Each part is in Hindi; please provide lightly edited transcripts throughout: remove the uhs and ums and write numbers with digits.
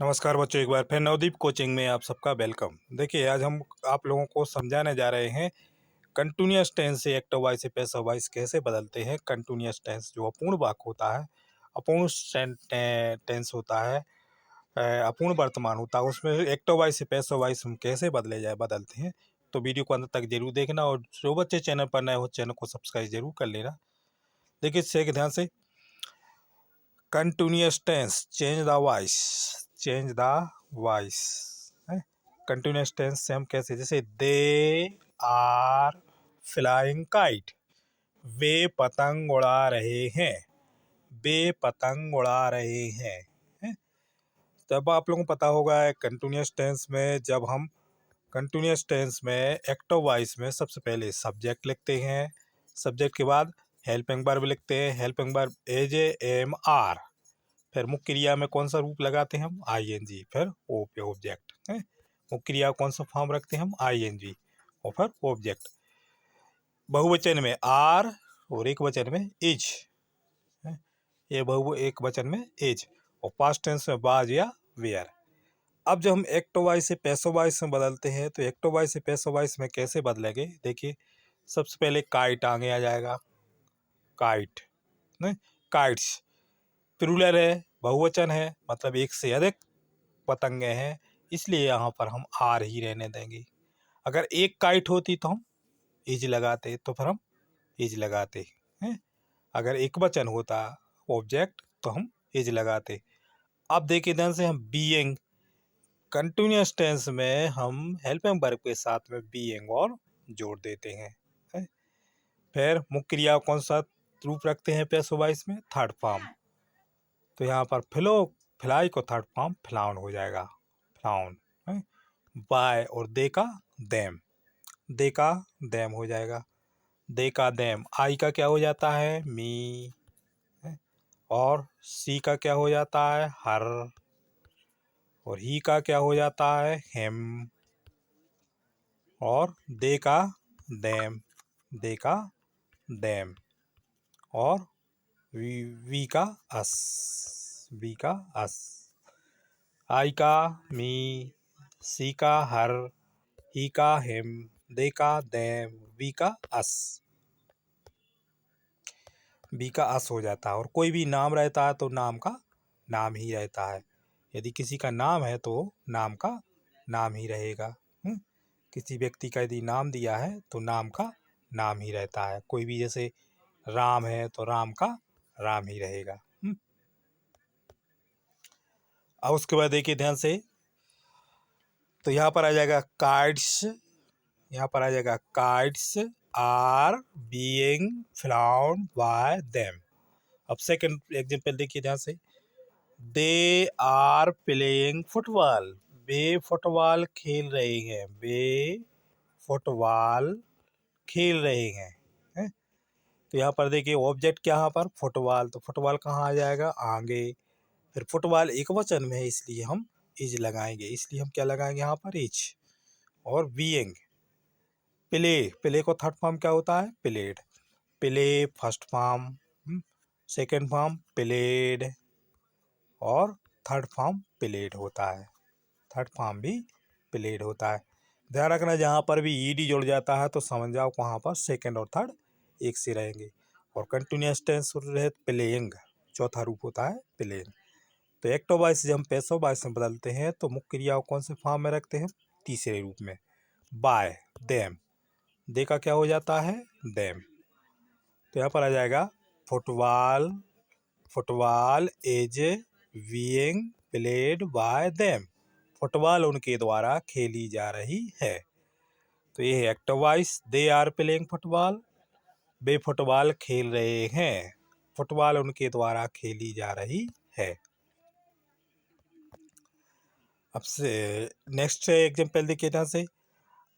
नमस्कार बच्चों, एक बार फिर नवदीप कोचिंग में आप सबका वेलकम। देखिए, आज हम आप लोगों को समझाने जा रहे हैं कंटिन्यूअस टेंस से एक्टिव वॉइस से पैसिव वॉइस कैसे बदलते हैं। कंटिन्यूअस टेंस जो अपूर्ण वाक्य होता है, अपूर्ण टेंस होता है, अपूर्ण वर्तमान होता है, उसमें एक्टिव वॉइस से पैसिव वॉइस हम कैसे बदलते हैं। तो वीडियो को अंत तक जरूर देखना, और जो बच्चे चैनल पर नए हो चैनल को सब्सक्राइब जरूर कर लेना। देखिए इससे ध्यान से, continuous tense change the voice है। कंटिन्यूअस टेंस से हम कैसे, जैसे दे आर फ्लाइंग काइट, वे पतंग उड़ा रहे हैं, वे पतंग उड़ा रहे हैं। तब आप लोगों को पता होगा कंटिन्यूअस टेंस में, जब हम कंटिन्यूअस टेंस में एक्टिव वॉइस में सबसे पहले सब्जेक्ट लिखते हैं, सब्जेक्ट के बाद हेल्पिंग वर्ब लिखते हैं, helping verb as am are, फिर मुख्य क्रिया में कौन सा रूप लगाते हैं हम, आईएनजी, फिर ओ पे ऑब्जेक्ट है। मुख्य क्रिया कौन सा फॉर्म रखते हैं हम, आईएनजी और फिर ऑब्जेक्ट। बहुवचन में आर और एक वचन में इज है। ये एक वचन में इज, और पास्ट टेंस में वाज या वेयर। अब जब हम एक्टिव वॉइस से पैसिव वॉइस में बदलते हैं, तो एक्टिव वॉइस से पैसिव वॉइस में कैसे बदलेंगे, देखिए सबसे पहले काइट आगे आ जाएगा, काइट नहीं, काइट्स प्लूरल है, बहुवचन है, मतलब एक से अधिक पतंगे हैं, इसलिए यहाँ पर हम आर ही रहने देंगे। अगर एक काइट होती तो हम इज लगाते, तो फिर हम इज लगाते हैं। अगर एक वचन होता ऑब्जेक्ट तो हम इज लगाते। अब देखिए ध्यान से, हम बीइंग, कंटिन्यूअस टेंस में हम हेल्पिंग वर्ब के साथ में बीइंग और जोड़ देते हैं। फिर मुख्य क्रिया कौन सा रूप रखते हैं पैसिव वॉइस में, थर्ड फॉर्म। तो यहाँ पर फ्लाई को थर्ड फॉर्म फ्लाउन हो जाएगा, फ्लाउन है। बाय और दे का देम हो जाएगा, दे का देम। आई का क्या हो जाता है, मी है? और सी का क्या हो जाता है, हर, और ही का क्या हो जाता है, हिम, और दे का देम, दे का देम, और वी का अस, वी का अस। आई का मी, सी का हर, ही का हिम, दे का देम, वी का अस। वी का अस हो जाता है। और कोई भी नाम रहता है तो नाम का नाम ही रहता है। यदि किसी का नाम है तो नाम का नाम ही रहेगा। किसी व्यक्ति का यदि नाम दिया है तो नाम का नाम ही रहता है। कोई भी, जैसे राम है तो राम का राम ही रहेगा। अब उसके बाद देखिए ध्यान से, तो यहाँ पर आ जाएगा कार्ड्स, यहाँ पर आ जाएगा cards are being flown by them. अब सेकंड एग्जांपल देखिए ध्यान से, दे आर प्लेइंग फुटबॉल, वे फुटबॉल खेल रहे हैं, वे फुटबॉल खेल रहे हैं। तो यहाँ पर देखिए ऑब्जेक्ट क्या, यहाँ पर फुटबॉल, तो फुटबॉल कहाँ आ जाएगा, आगे। फिर फुटबॉल एक वचन में है इसलिए हम इज लगाएंगे, इसलिए हम क्या लगाएंगे यहाँ पर, इज। और बीइंग, प्ले को थर्ड फॉर्म क्या होता है, played, play first form, second form played, और थर्ड फॉर्म प्लेड होता है, थर्ड फॉर्म भी प्लेड होता है। ध्यान रखना, जहाँ पर भी ईडी जुड़ जाता है तो समझ जाओ वहाँ पर सेकेंड और थर्ड एक से रहेंगे। और कंटिन्यूअस टेंस रहे प्लेइंग, चौथा रूप होता है प्लेइंग। तो एक्टिव वॉइस जब हम पैसिव वॉइस में बदलते हैं तो मुख्य क्रिया को कौन से फॉर्म में रखते हैं, तीसरे रूप में, बाय देम, दे का क्या हो जाता है, देम। तो यहाँ पर आ जाएगा football, football is being played by them, football उनके द्वारा खेली जा रही है। तो ये है active voice, they are playing football, वे फुटबॉल खेल रहे हैं, फुटबॉल उनके द्वारा खेली जा रही है। अब से नेक्स्ट एग्जांपल देखिए ध्यान से,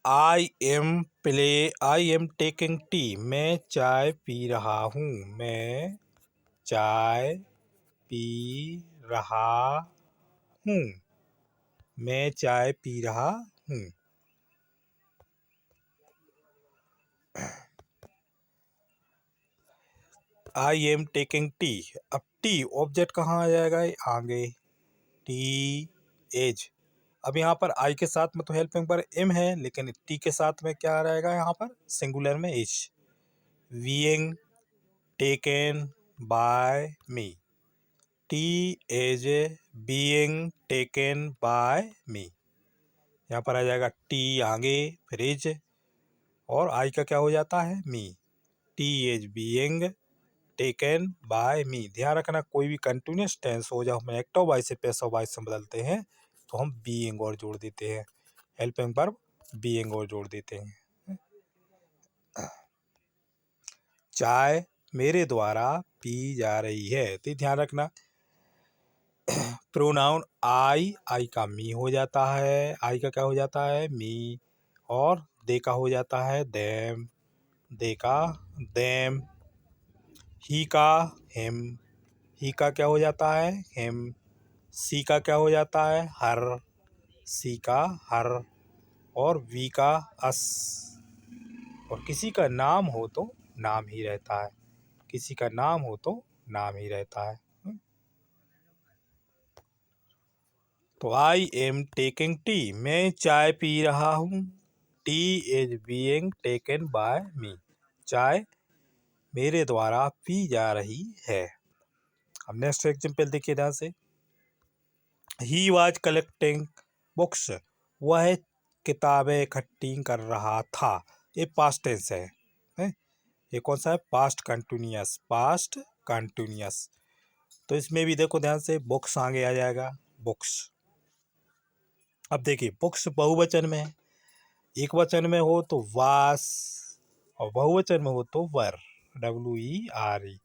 आई एम टेकिंग टी, मैं चाय पी रहा हूँ, मैं चाय पी रहा हूँ, मैं चाय पी रहा हूँ। आई एम टेकिंग टी, अब टी ऑब्जेक्ट कहाँ आ जाएगा, आगे, टी एज। अब यहाँ पर आई के साथ में तो हेल्पिंग पर एम है, लेकिन टी के साथ में क्या रहेगा यहाँ पर सिंगुलर में is. Being taken by me, tea is being taken by me. यहाँ पर आ जाएगा टी आगे फिर एज और आई का क्या हो जाता है me. Tea is being taken by me. ध्यान रखना कोई भी कंटिन्यूस टेंस हो जब हम एक्टिव वॉइस से पैसिव वॉइस से बदलते हैं तो हम बीइंग और जोड़ देते हैं, हेल्पिंग वर्ब बीइंग और जोड़ देते हैं। चाय मेरे द्वारा पी जा रही है, तो ध्यान रखना प्रोनाउन आई का मी हो जाता है, आई का क्या हो जाता है मी, और दे का हो जाता है देम, दे का देम, ही का हिम, ही का क्या हो जाता है हिम, सी का क्या हो जाता है हर, सी का हर, और वी का अस। और किसी का नाम हो तो नाम ही रहता है, किसी का नाम हो तो नाम ही रहता है। तो आई एम टेकिंग टी, मैं चाय पी रहा हूँ। Tea is being taken by me, चाय मेरे द्वारा पी जा रही है। अब नेक्स्ट एग्जाम्पल देखिए ध्यान से। ही वॉज कलेक्टिंग बुक्स, वह किताबें इकट्ठी कर रहा था। ये पास्ट टेंस है? ये कौन सा है पास्ट कंटिन्यूअस, पास्ट कंटिन्यूअस। तो इसमें भी देखो ध्यान से बुक्स आगे आ जाएगा बुक्स। अब देखिए बुक्स बहुवचन में है, एक वचन में हो तो वास और बहुवचन में हो तो वर, WERE।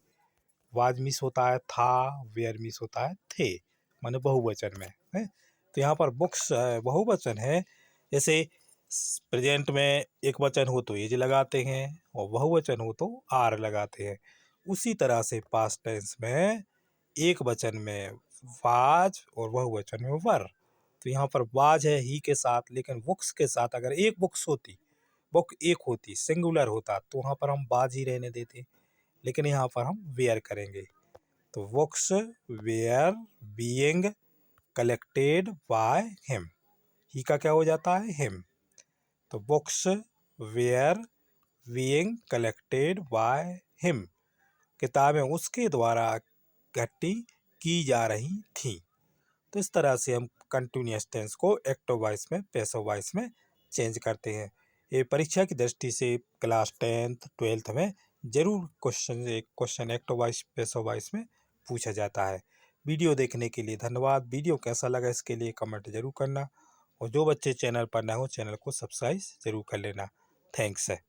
वाज मिस होता है था, वेयर मिस होता है थे, माने बहुवचन में है। तो यहाँ पर बुक्स बहुवचन है, जैसे प्रेजेंट में एक वचन हो तो एज लगाते हैं और बहुवचन हो तो आर लगाते हैं। उसी तरह से पास्ट टेंस में एक वचन में वाज और बहुवचन में वर। तो यहाँ पर वाज है ही के साथ, लेकिन बुक्स के साथ अगर एक बुक्स होती, बुक एक होती, सिंगुलर होता, तो वहाँ पर हम वाज ही रहने देते, लेकिन यहाँ पर हम वेयर करेंगे। तो books were being collected by him, he का क्या हो जाता है हिम। तो books were being collected by him, किताबें उसके द्वारा इकट्ठी की जा रही थी। तो इस तरह से हम कंटिन्यूअस टेंस को एक्टिव वॉइस में पैसिव वॉइस में चेंज करते हैं। ये परीक्षा की दृष्टि से क्लास 10th 12th में जरूर question active voice passive voice में पूछा जाता है। वीडियो देखने के लिए धन्यवाद। वीडियो कैसा लगा इसके लिए कमेंट जरूर करना, और जो बच्चे चैनल पर नए हो चैनल को सब्सक्राइब जरूर कर लेना। थैंक्स है।